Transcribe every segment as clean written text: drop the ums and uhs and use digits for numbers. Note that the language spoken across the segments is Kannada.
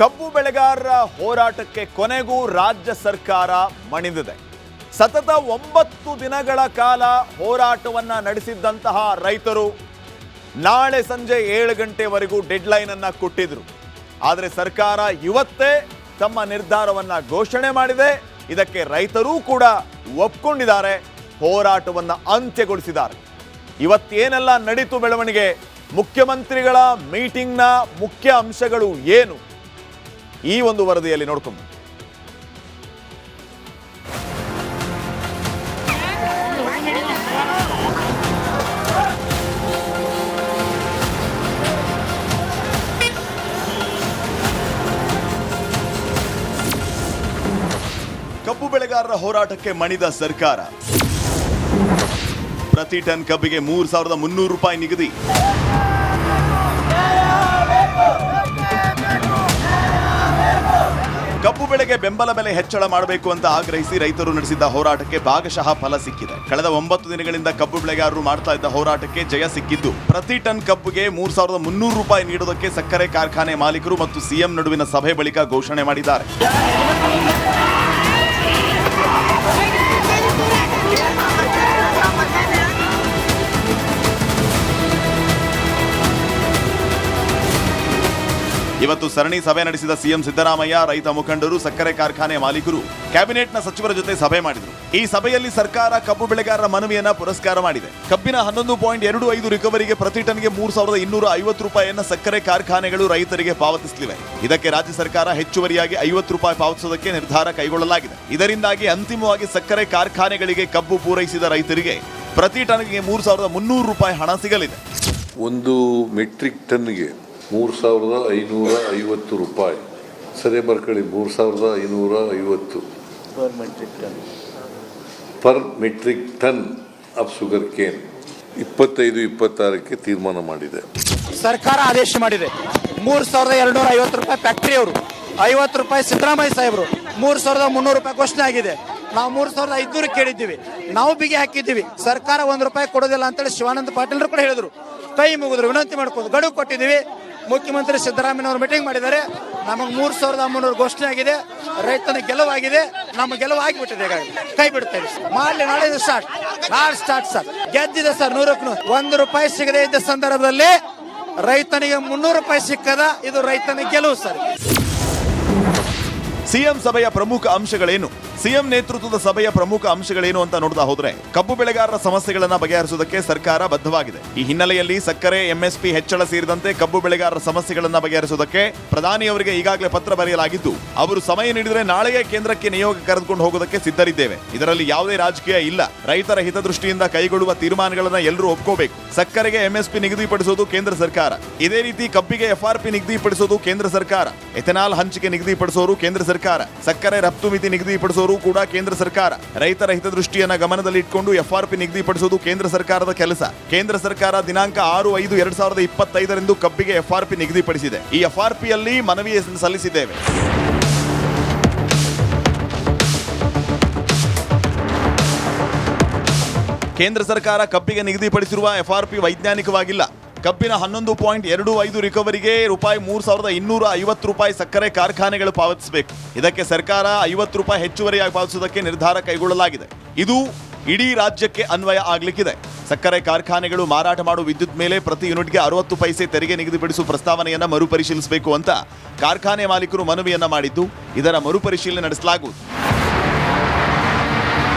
ಕಬ್ಬು ಬೆಳೆಗಾರರ ಹೋರಾಟಕ್ಕೆ ಕೊನೆಗೂ ರಾಜ್ಯ ಸರ್ಕಾರ ಮಣಿದಿದೆ. ಸತತ 9 ದಿನಗಳ ಕಾಲ ಹೋರಾಟವನ್ನ ನಡೆಸಿದ್ದಂತಹ ರೈತರು ನಾಳೆ ಸಂಜೆ 7 ಗಂಟೆವರೆಗೂ ಡೆಡ್ಲೈನ್ ಅನ್ನ ಕೊಟ್ಟಿದ್ರು. ಆದರೆ ಸರ್ಕಾರ ಇವತ್ತೇ ತಮ್ಮ ನಿರ್ಧಾರವನ್ನ ಘೋಷಣೆ ಮಾಡಿದೆ. ಇದಕ್ಕೆ ರೈತರೂ ಕೂಡ ಒಪ್ಪಿಕೊಂಡಿದ್ದಾರೆ, ಹೋರಾಟವನ್ನ ಅಂತ್ಯಗೊಳಿಸಿದ್ದಾರೆ. ಇವತ್ತೇನೆಲ್ಲ ನಡೀತು ಬೆಳವಣಿಗೆ, ಮುಖ್ಯಮಂತ್ರಿಗಳ ಮೀಟಿಂಗ್ನ ಮುಖ್ಯ ಅಂಶಗಳು ಏನು, ಈ ಒಂದು ವರದಿಯಲ್ಲಿ ನೋಡ್ಕೊಂಡು ಕಬ್ಬು ಬೆಳೆಗಾರರ ಹೋರಾಟಕ್ಕೆ ಮಣಿದ ಸರ್ಕಾರ. ಪ್ರತಿ ಟನ್ ಕಬ್ಬಿಗೆ 3,300 ರೂಪಾಯಿ ನಿಗದಿ. ಕಬ್ಬು ಬೆಳೆಗೆ ಬೆಂಬಲ ಬೆಲೆ ಹೆಚ್ಚಳ ಮಾಡಬೇಕು ಅಂತ ಆಗ್ರಹಿಸಿ ರೈತರು ನಡೆಸಿದ್ದ ಹೋರಾಟಕ್ಕೆ ಭಾಗಶಃ ಫಲ ಸಿಕ್ಕಿದೆ. ಕಳೆದ 9 ದಿನಗಳಿಂದ ಕಬ್ಬು ಬೆಳೆಗಾರರು ಮಾಡ್ತಾ ಇದ್ದ ಹೋರಾಟಕ್ಕೆ ಜಯ ಸಿಕ್ಕಿದ್ದು, ಪ್ರತಿ ಟನ್ ಕಬ್ಬಿಗೆ 3,300 ರೂಪಾಯಿ ನೀಡುವುದಕ್ಕೆ ಸಕ್ಕರೆ ಕಾರ್ಖಾನೆ ಮಾಲೀಕರು ಮತ್ತು ಸಿಎಂ ನಡುವಿನ ಸಭೆ ಬಳಿಕ ಘೋಷಣೆ ಮಾಡಿದ್ದಾರೆ. ಇವತ್ತು ಸರಣಿ ಸಭೆ ನಡೆಸಿದ ಸಿಎಂ ಸಿದ್ದರಾಮಯ್ಯ ರೈತ ಮುಖಂಡರು, ಸಕ್ಕರೆ ಕಾರ್ಖಾನೆ ಮಾಲೀಕರು ಕ್ಯಾಬಿನೆಟ್ನ ಸಚಿವರ ಜೊತೆ ಸಭೆ ಮಾಡಿದರು. ಈ ಸಭೆಯಲ್ಲಿ ಸರ್ಕಾರ ಕಬ್ಬು ಬೆಳೆಗಾರರ ಮನವಿಯನ್ನ ಪುರಸ್ಕಾರ ಮಾಡಿದೆ. ಕಬ್ಬಿನ 11.25 ರಿಕವರಿಗೆ ಪ್ರತಿ ಟನ್ಗೆ 3,250 ರೂಪಾಯಿಯನ್ನ ಸಕ್ಕರೆ ಕಾರ್ಖಾನೆಗಳು ರೈತರಿಗೆ ಪಾವತಿಸಲಿವೆ. ಇದಕ್ಕೆ ರಾಜ್ಯ ಸರ್ಕಾರ ಹೆಚ್ಚುವರಿಯಾಗಿ 50 ರೂಪಾಯಿ ಪಾವತಿಸುವುದಕ್ಕೆ ನಿರ್ಧಾರ ಕೈಗೊಳ್ಳಲಾಗಿದೆ. ಇದರಿಂದಾಗಿ ಅಂತಿಮವಾಗಿ ಸಕ್ಕರೆ ಕಾರ್ಖಾನೆಗಳಿಗೆ ಕಬ್ಬು ಪೂರೈಸಿದ ರೈತರಿಗೆ ಪ್ರತಿ ಟನ್ಗೆ 3,300 ರೂಪಾಯಿ ಹಣ ಸಿಗಲಿದೆ. ಒಂದು ಮೆಟ್ರಿಕ್ ಟನ್ಗೆ 3,550 ರೂಪಾಯಿ, ಸರಿ ಬರ್ಕೊಳ್ಳಿ, 3,550 per metric tonne of sugar cane 25-26ಕ್ಕೆ ತೀರ್ಮಾನ ಮಾಡಿದೆ. ಸರ್ಕಾರ ಆದೇಶ ಮಾಡಿದೆ. 3,250 ರೂಪಾಯಿ ಫ್ಯಾಕ್ಟರಿ ಅವರು, 50 ರೂಪಾಯಿ ಸಿದ್ದರಾಮಯ್ಯ ಸಾಹೇಬರು, 3,300 ರೂಪಾಯಿ ಘೋಷಣೆ ಆಗಿದೆ. ನಾವು 3,500 ಕೇಳಿದ್ದೀವಿ, ನಾವು ಬಿಗಿ ಹಾಕಿದ್ದೀವಿ. ಸರ್ಕಾರ 1 ರೂಪಾಯಿ ಕೊಡೋದಿಲ್ಲ ಅಂತೇಳಿ ಶಿವಾನಂದ ಪಾಟೀಲ್ರು ಕೂಡ ಹೇಳಿದ್ರು. ಕೈ ಮುಗಿದ್ರು, ವಿನಂತಿ ಮಾಡ್ಕೊಂಡು ಗಡುವು ಕೊಟ್ಟಿದ್ದೀವಿ. ಮುಖ್ಯಮಂತ್ರಿ ಸಿದ್ದರಾಮಯ್ಯನವರು ಮೀಟಿಂಗ್ ಮಾಡಿದ್ದಾರೆ. ನಮಗೆ 3,300 ಘೋಷಣೆ ಆಗಿದೆ. ರೈತನ ಗೆಲುವಾಗಿದೆ, ನಮ್ಮ ಗೆಲುವು ಆಗಿಬಿಟ್ಟಿದೆ. ಕೈ ಬಿಡ್ತೇವೆ, ಮಾಡಲಿ, ನಾಳೆ ಸ್ಟಾರ್ಟ್ ಸರ್. ಗೆದ್ದಿದೆ ಸರ್ 100ಕ್ಕೆ 1 ರೂಪಾಯಿ ಸಿಗದೆ ಇದ್ದ ಸಂದರ್ಭದಲ್ಲಿ ರೈತನಿಗೆ 300 ರೂಪಾಯಿ ಸಿಕ್ಕದ. ಇದು ರೈತನ ಗೆಲುವು ಸರ್. ಸಿಎಂ ಸಭೆಯ ಪ್ರಮುಖ ಅಂಶಗಳೇನು? ಸಿಎಂ ನೇತೃತ್ವದ ಸಭೆಯ ಪ್ರಮುಖ ಅಂಶಗಳೇನು ಅಂತ ನೋಡ್ತಾ ಹೋದ್ರೆ, ಕಬ್ಬು ಬೆಳೆಗಾರರ ಸಮಸ್ಯೆಗಳನ್ನ ಬಗೆಹರಿಸುವುದಕ್ಕೆ ಸರ್ಕಾರ ಬದ್ಧವಾಗಿದೆ. ಈ ಹಿನ್ನೆಲೆಯಲ್ಲಿ ಸಕ್ಕರೆ, ಎಂಎಸ್ಪಿ ಹೆಚ್ಚಳ ಸೇರಿದಂತೆ ಕಬ್ಬು ಬೆಳೆಗಾರರ ಸಮಸ್ಯೆಗಳನ್ನ ಬಗೆಹರಿಸುವುದಕ್ಕೆ ಪ್ರಧಾನಿಯವರಿಗೆ ಈಗಾಗಲೇ ಪತ್ರ ಬರೆಯಲಾಗಿದ್ದು, ಅವರು ಸಮಯ ನೀಡಿದರೆ ನಾಳೆಯೇ ಕೇಂದ್ರಕ್ಕೆ ನಿಯೋಗ ಕರೆದುಕೊಂಡು ಹೋಗೋದಕ್ಕೆ ಸಿದ್ಧರಿದ್ದೇವೆ. ಇದರಲ್ಲಿ ಯಾವುದೇ ರಾಜಕೀಯ ಇಲ್ಲ. ರೈತರ ಹಿತದೃಷ್ಟಿಯಿಂದ ಕೈಗೊಳ್ಳುವ ತೀರ್ಮಾನಗಳನ್ನ ಎಲ್ಲರೂ ಒಪ್ಕೋಬೇಕು. ಸಕ್ಕರೆಗೆ ಎಂಎಸ್ಪಿ ನಿಗದಿಪಡಿಸುವುದು ಕೇಂದ್ರ ಸರ್ಕಾರ, ಇದೇ ರೀತಿ ಕಬ್ಬಿಗೆ ಎಫ್ಆರ್ಪಿ ನಿಗದಿಪಡಿಸುವುದು ಕೇಂದ್ರ ಸರ್ಕಾರ, ಎಥೆನಾಲ್ ಹಂಚಿಕೆ ನಿಗದಿಪಡಿಸುವುದು ಕೇಂದ್ರ ಸರ್ಕಾರ, ಸಕ್ಕರೆ ರಫ್ತು ಮಿತಿ ನಿಗದಿಪಡಿಸುವುದು ಕೂಡ ಕೇಂದ್ರ ಸರ್ಕಾರ. ರೈತರ ಹಿತದೃಷ್ಟಿಯನ್ನ ಗಮನದಲ್ಲಿಟ್ಟುಕೊಂಡು ಎಫ್ಆರ್ಪಿ ನಿಗದಿಪಡಿಸುವುದು ಕೇಂದ್ರ ಸರ್ಕಾರದ ಕೆಲಸ. ಕೇಂದ್ರ ಸರ್ಕಾರ ದಿನಾಂಕ 6/5/2025 ಕಬ್ಬಿಗೆ ಎಫ್ಆರ್ಪಿ ನಿಗದಿಪಡಿಸಿದೆ. ಈ ಎಫ್ಆರ್ಪಿಯಲ್ಲಿ ಮನವಿ ಸಲ್ಲಿಸಿದ್ದೇವೆ. ಕೇಂದ್ರ ಸರ್ಕಾರ ಕಬ್ಬಿಗೆ ನಿಗದಿಪಡಿಸಿರುವ ಎಫ್ಆರ್ಪಿ ವೈಜ್ಞಾನಿಕವಾಗಿಲ್ಲ. ಕಬ್ಬಿನ 11.25 ರಿಕವರಿಗೆ ರೂಪಾಯಿ 3,250 ರೂಪಾಯಿ ಸಕ್ಕರೆ ಕಾರ್ಖಾನೆಗಳು ಪಾವತಿಸಬೇಕು. ಇದಕ್ಕೆ ಸರ್ಕಾರ 50 ರೂಪಾಯಿ ಹೆಚ್ಚುವರಿಯಾಗಿ ಪಾವತಿಸುವುದಕ್ಕೆ ನಿರ್ಧಾರ ಕೈಗೊಳ್ಳಲಾಗಿದೆ. ಇದು ಇಡೀ ರಾಜ್ಯಕ್ಕೆ ಅನ್ವಯ ಆಗಲಿಕ್ಕಿದೆ. ಸಕ್ಕರೆ ಕಾರ್ಖಾನೆಗಳು ಮಾರಾಟ ಮಾಡುವ ವಿದ್ಯುತ್ ಮೇಲೆ ಪ್ರತಿ ಯೂನಿಟ್ಗೆ 60 ಪೈಸೆ ತೆರಿಗೆ ನಿಗದಿಪಡಿಸುವ ಪ್ರಸ್ತಾವನೆಯನ್ನ ಮರುಪರಿಶೀಲಿಸಬೇಕು ಅಂತ ಕಾರ್ಖಾನೆ ಮಾಲೀಕರು ಮನವಿಯನ್ನ ಮಾಡಿದ್ದು, ಇದರ ಮರುಪರಿಶೀಲನೆ ನಡೆಸಲಾಗುವುದು.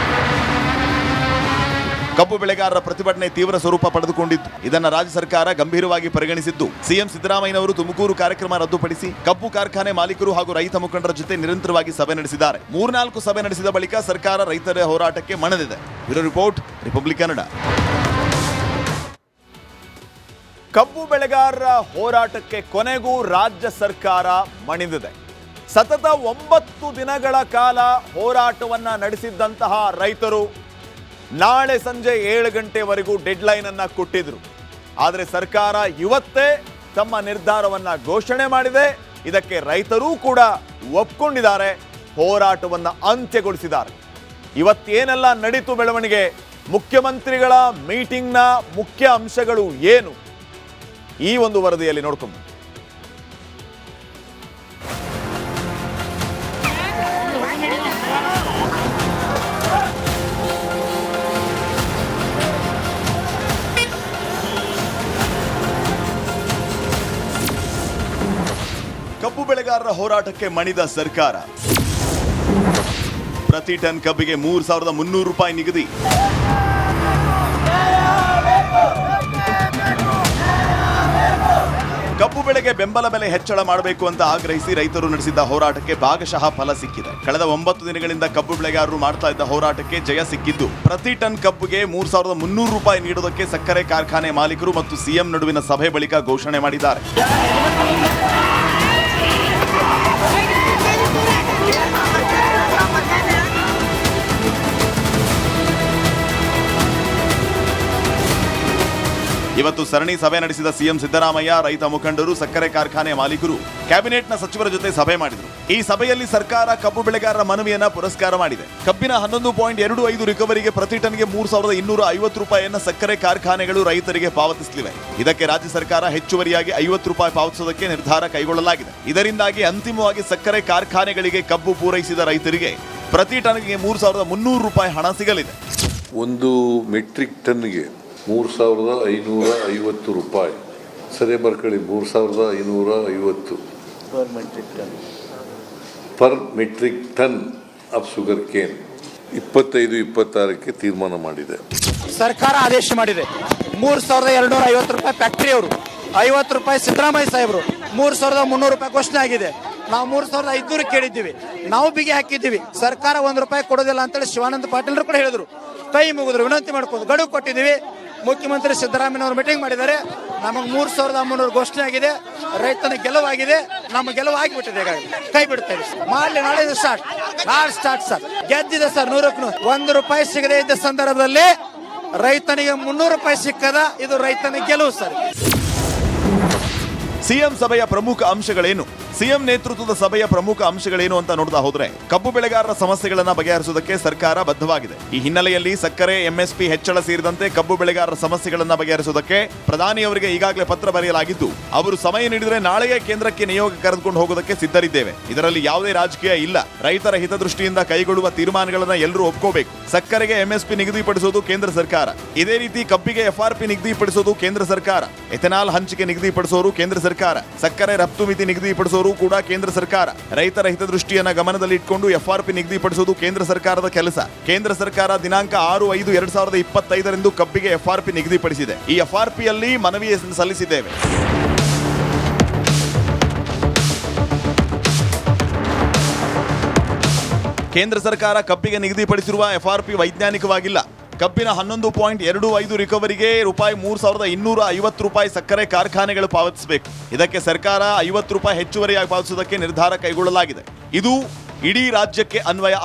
ಕಬ್ಬು ಬೆಳೆಗಾರರ ಪ್ರತಿಭಟನೆ ತೀವ್ರ ಸ್ವರೂಪ ಪಡೆದುಕೊಂಡಿದ್ದು, ಇದನ್ನು ರಾಜ್ಯ ಸರ್ಕಾರ ಗಂಭೀರವಾಗಿ ಪರಿಗಣಿಸಿದ್ದು, ಸಿಎಂ ಸಿದ್ದರಾಮಯ್ಯನವರು ತುಮಕೂರು ಕಾರ್ಯಕ್ರಮ ರದ್ದುಪಡಿಸಿ ಕಬ್ಬು ಕಾರ್ಖಾನೆ ಮಾಲೀಕರು ಹಾಗೂ ರೈತ ಮುಖಂಡರ ಜೊತೆ ನಿರಂತರವಾಗಿ ಸಭೆ ನಡೆಸಿದ್ದಾರೆ. 3-4 ಸಭೆ ನಡೆಸಿದ ಬಳಿಕ ಸರ್ಕಾರ ರೈತರ ಹೋರಾಟಕ್ಕೆ ಮಣಿದಿದೆ. Bureau report, republic Kannada. ಕಬ್ಬು ಬೆಳೆಗಾರರ ಹೋರಾಟಕ್ಕೆ ಕೊನೆಗೂ ರಾಜ್ಯ ಸರ್ಕಾರ ಮಣಿದಿದೆ. ಸತತ 9 ದಿನಗಳ ಕಾಲ ಹೋರಾಟವನ್ನ ನಡೆಸಿದ್ದಂತಹ ರೈತರು ನಾಳೆ ಸಂಜೆ 7 ಗಂಟೆವರೆಗೂ ಡೆಡ್ಲೈನ್ ಅನ್ನ ಕೊಟ್ಟಿದ್ರು. ಆದರೆ ಸರ್ಕಾರ ಇವತ್ತೇ ತಮ್ಮ ನಿರ್ಧಾರವನ್ನ ಘೋಷಣೆ ಮಾಡಿದೆ. ಇದಕ್ಕೆ ರೈತರೂ ಕೂಡ ಒಪ್ಪಿಕೊಂಡಿದ್ದಾರೆ, ಹೋರಾಟವನ್ನ ಅಂತ್ಯಗೊಳಿಸಿದ್ದಾರೆ. ಇವತ್ತೇನೆಲ್ಲ ನಡೀತು ಬೆಳವಣಿಗೆ, ಮುಖ್ಯಮಂತ್ರಿಗಳ ಮೀಟಿಂಗ್ನ ಮುಖ್ಯ ಅಂಶಗಳು ಏನು, ಈ ಒಂದು ವರದಿಯಲ್ಲಿ ನೋಡ್ಕೊಂಡು ಕಬ್ಬು ಬೆಳೆಗಾರರ ಹೋರಾಟಕ್ಕೆ ಮಣಿದ ಸರ್ಕಾರ. ಪ್ರತಿ ಟನ್ ಕಬ್ಬಿಗೆ 3,300 ರೂಪಾಯಿ ನಿಗದಿ. ಕಬ್ಬು ಬೆಳೆಗೆ ಬೆಂಬಲ ಬೆಲೆ ಹೆಚ್ಚಳ ಮಾಡಬೇಕು ಅಂತ ಆಗ್ರಹಿಸಿ ರೈತರು ನಡೆಸಿದ್ದ ಹೋರಾಟಕ್ಕೆ ಭಾಗಶಃ ಫಲ ಸಿಕ್ಕಿದೆ. ಕಳೆದ 9 ದಿನಗಳಿಂದ ಕಬ್ಬು ಬೆಳೆಗಾರರು ಮಾಡ್ತಾ ಇದ್ದ ಹೋರಾಟಕ್ಕೆ ಜಯ ಸಿಕ್ಕಿದ್ದು ಪ್ರತಿ ಟನ್ ಕಬ್ಬಿಗೆ 3,300 ರೂಪಾಯಿ ನೀಡುವುದಕ್ಕೆ ಸಕ್ಕರೆ ಕಾರ್ಖಾನೆ ಮಾಲೀಕರು ಮತ್ತು ಸಿಎಂ ನಡುವಿನ ಸಭೆ ಬಳಿಕ ಘೋಷಣೆ ಮಾಡಿದ್ದಾರೆ. ಇವತ್ತು ಸರಣಿ ಸಭೆ ನಡೆಸಿದ ಸಿಎಂ ಸಿದ್ದರಾಮಯ್ಯ, ರೈತ ಮುಖಂಡರು, ಸಕ್ಕರೆ ಕಾರ್ಖಾನೆ ಮಾಲೀಕರು ಕ್ಯಾಬಿನೆಟ್ನ ಸಚಿವರ ಜೊತೆ ಸಭೆ ಮಾಡಿದರು. ಈ ಸಭೆಯಲ್ಲಿ ಸರ್ಕಾರ ಕಬ್ಬು ಬೆಳೆಗಾರರ ಮನವಿಯನ್ನ ಪುರಸ್ಕಾರ ಮಾಡಿದೆ. ಕಬ್ಬಿನ 11.25 ರಿಕವರಿಗೆ ಪ್ರತಿ ಟನ್ಗೆ 3,250 ರೂಪಾಯಿಯನ್ನ ಸಕ್ಕರೆ ಕಾರ್ಖಾನೆಗಳು ರೈತರಿಗೆ ಪಾವತಿಸಲಿವೆ. ಇದಕ್ಕೆ ರಾಜ್ಯ ಸರ್ಕಾರ ಹೆಚ್ಚುವರಿಯಾಗಿ 50 ರೂಪಾಯಿ ಪಾವತಿಸುವುದಕ್ಕೆ ನಿರ್ಧಾರ ಕೈಗೊಳ್ಳಲಾಗಿದೆ. ಇದರಿಂದಾಗಿ ಅಂತಿಮವಾಗಿ ಸಕ್ಕರೆ ಕಾರ್ಖಾನೆಗಳಿಗೆ ಕಬ್ಬು ಪೂರೈಸಿದ ರೈತರಿಗೆ ಪ್ರತಿ ಟನ್ಗೆ 3,300 ರೂಪಾಯಿ ಹಣ ಸಿಗಲಿದೆ. ಒಂದು ಮೆಟ್ರಿಕ್ ಟನ್ಗೆ 3,550 ರೂಪಾಯಿ. ಸರಿ ಬರ್ಕೊಳ್ಳಿ, 3,550 per metric tonne of sugar cane 25-26ಕ್ಕೆ ತೀರ್ಮಾನ ಮಾಡಿದೆ. ಸರ್ಕಾರ ಆದೇಶ ಮಾಡಿದೆ. 3,250 ರೂಪಾಯಿ ಫ್ಯಾಕ್ಟರಿ ಅವರು, 50 ರೂಪಾಯಿ ಸಿದ್ದರಾಮಯ್ಯ ಸಾಹೇಬರು, 3,300 ರೂಪಾಯಿ ಘೋಷಣೆ ಆಗಿದೆ. ನಾವು 3,500 ಕೇಳಿದ್ದೀವಿ. ನಾವು ಬಿಗಿ ಹಾಕಿದ್ದೀವಿ. ಸರ್ಕಾರ 1 ರೂಪಾಯಿ ಕೊಡೋದಿಲ್ಲ ಅಂತೇಳಿ ಶಿವಾನಂದ ಪಾಟೀಲ್ರು ಕೂಡ ಹೇಳಿದ್ರು. ಕೈ ಮುಗಿದ್ರು, ವಿನಂತಿ ಮಾಡ್ಕೊಂಡು ಗಡುವು ಕೊಟ್ಟಿದ್ದೀವಿ. ಮುಖ್ಯಮಂತ್ರಿ ಸಿದ್ದರಾಮಯ್ಯನವರು ಮೀಟಿಂಗ್ ಮಾಡಿದ್ದಾರೆ. ನಮಗೆ 3,300 ಘೋಷಣೆ ಆಗಿದೆ. ರೈತನ ಗೆಲುವಾಗಿದೆ. ನಮ್ಮ ಗೆಲುವು ಆಗಿಬಿಟ್ಟಿದೆ. ಕೈ ಬಿಡ್ತೇವೆ. ಮಾಡಲಿ, ನಾಳೆ ಸ್ಟಾರ್ಟ್ ಸರ್. ಗೆದ್ದಿದೆ ಸರ್ 100ಕ್ಕೆ 1 ರೂಪಾಯಿ ಸಿಗದೇ ಇದ್ದ ಸಂದರ್ಭದಲ್ಲಿ ರೈತನಿಗೆ 300 ರೂಪಾಯಿ ಸಿಕ್ಕದ. ಇದು ರೈತನ ಗೆಲುವು ಸರ್. ಸಿಎಂ ಸಭೆಯ ಪ್ರಮುಖ ಅಂಶಗಳೇನು? ಸಿಎಂ ನೇತೃತ್ವದ ಸಭೆಯ ಪ್ರಮುಖ ಅಂಶಗಳೇನು ಅಂತ ನೋಡ್ತಾ ಹೋದ್ರೆ, ಕಬ್ಬು ಬೆಳೆಗಾರರ ಸಮಸ್ಯೆಗಳನ್ನ ಬಗೆಹರಿಸುವುದಕ್ಕೆ ಸರ್ಕಾರ ಬದ್ಧವಾಗಿದೆ. ಈ ಹಿನ್ನೆಲೆಯಲ್ಲಿ ಸಕ್ಕರೆ, ಎಂಎಸ್ಪಿ ಹೆಚ್ಚಳ ಸೇರಿದಂತೆ ಕಬ್ಬು ಬೆಳೆಗಾರರ ಸಮಸ್ಯೆಗಳನ್ನ ಬಗೆಹರಿಸುವುದಕ್ಕೆ ಪ್ರಧಾನಿಯವರಿಗೆ ಈಗಾಗಲೇ ಪತ್ರ ಬರೆಯಲಾಗಿದ್ದು, ಅವರು ಸಮಯ ನೀಡಿದರೆ ನಾಳೆಯೇ ಕೇಂದ್ರಕ್ಕೆ ನಿಯೋಗ ಕರೆದುಕೊಂಡು ಹೋಗೋದಕ್ಕೆ ಸಿದ್ಧರಿದ್ದೇವೆ. ಇದರಲ್ಲಿ ಯಾವುದೇ ರಾಜಕೀಯ ಇಲ್ಲ. ರೈತರ ಹಿತದೃಷ್ಟಿಯಿಂದ ಕೈಗೊಳ್ಳುವ ತೀರ್ಮಾನಗಳನ್ನ ಎಲ್ಲರೂ ಒಪ್ಕೋಬೇಕು. ಸಕ್ಕರೆಗೆ ಎಂಎಸ್ಪಿ ನಿಗದಿಪಡಿಸೋದು ಕೇಂದ್ರ ಸರ್ಕಾರ. ಇದೇ ರೀತಿ ಕಬ್ಬಿಗೆ ಎಫ್ಆರ್ಪಿ ನಿಗದಿಪಡಿಸೋದು ಕೇಂದ್ರ ಸರ್ಕಾರ. ಎಥೆನಾಲ್ ಹಂಚಿಕೆ ನಿಗದಿಪಡಿಸೋರು ಕೇಂದ್ರ ಸರ್ಕಾರ. ಸಕ್ಕರೆ ರಫ್ತು ಮಿತಿ ನಿಗದಿಪಡಿಸೋರು ಕೂಡ ಕೇಂದ್ರ ಸರ್ಕಾರ. ರೈತರ ಹಿತದೃಷ್ಟಿಯನ್ನ ಗಮನದಲ್ಲಿಟ್ಟುಕೊಂಡು ಎಫ್ಆರ್ಪಿ ನಿಗದಿಪಡಿಸುವುದು ಕೇಂದ್ರ ಸರ್ಕಾರದ ಕೆಲಸ. ಕೇಂದ್ರ ಸರ್ಕಾರ ದಿನಾಂಕ 6/5/2025 ಕಬ್ಬಿಗೆ ಎಫ್ಆರ್ಪಿ ನಿಗದಿಪಡಿಸಿದೆ. ಈ ಎಫ್ಆರ್ಪಿಯಲ್ಲಿ ಮನವಿ ಸಲ್ಲಿಸಿದ್ದೇವೆ. ಕೇಂದ್ರ ಸರ್ಕಾರ ಕಬ್ಬಿಗೆ ನಿಗದಿಪಡಿಸಿರುವ ಎಫ್ಆರ್ಪಿ ವೈಜ್ಞಾನಿಕವಾಗಿಲ್ಲ. ಕಬ್ಬಿನ 11.25 ರಿಕವರಿಗೆ ₹3,250 ರೂಪಾಯಿ ಸಕ್ಕರೆ ಕಾರ್ಖಾನೆಗಳು ಪಾವತಿಸಬೇಕು. ಇದಕ್ಕೆ ಸರ್ಕಾರ 50 ರೂಪಾಯಿ ಹೆಚ್ಚುವರಿಯಾಗಿ ಪಾವತಿಸುವುದಕ್ಕೆ ನಿರ್ಧಾರ ಕೈಗೊಳ್ಳಲಾಗಿದೆ. ಇದು ಇಡೀ ರಾಜ್ಯಕ್ಕೆ ಅನ್ವಯ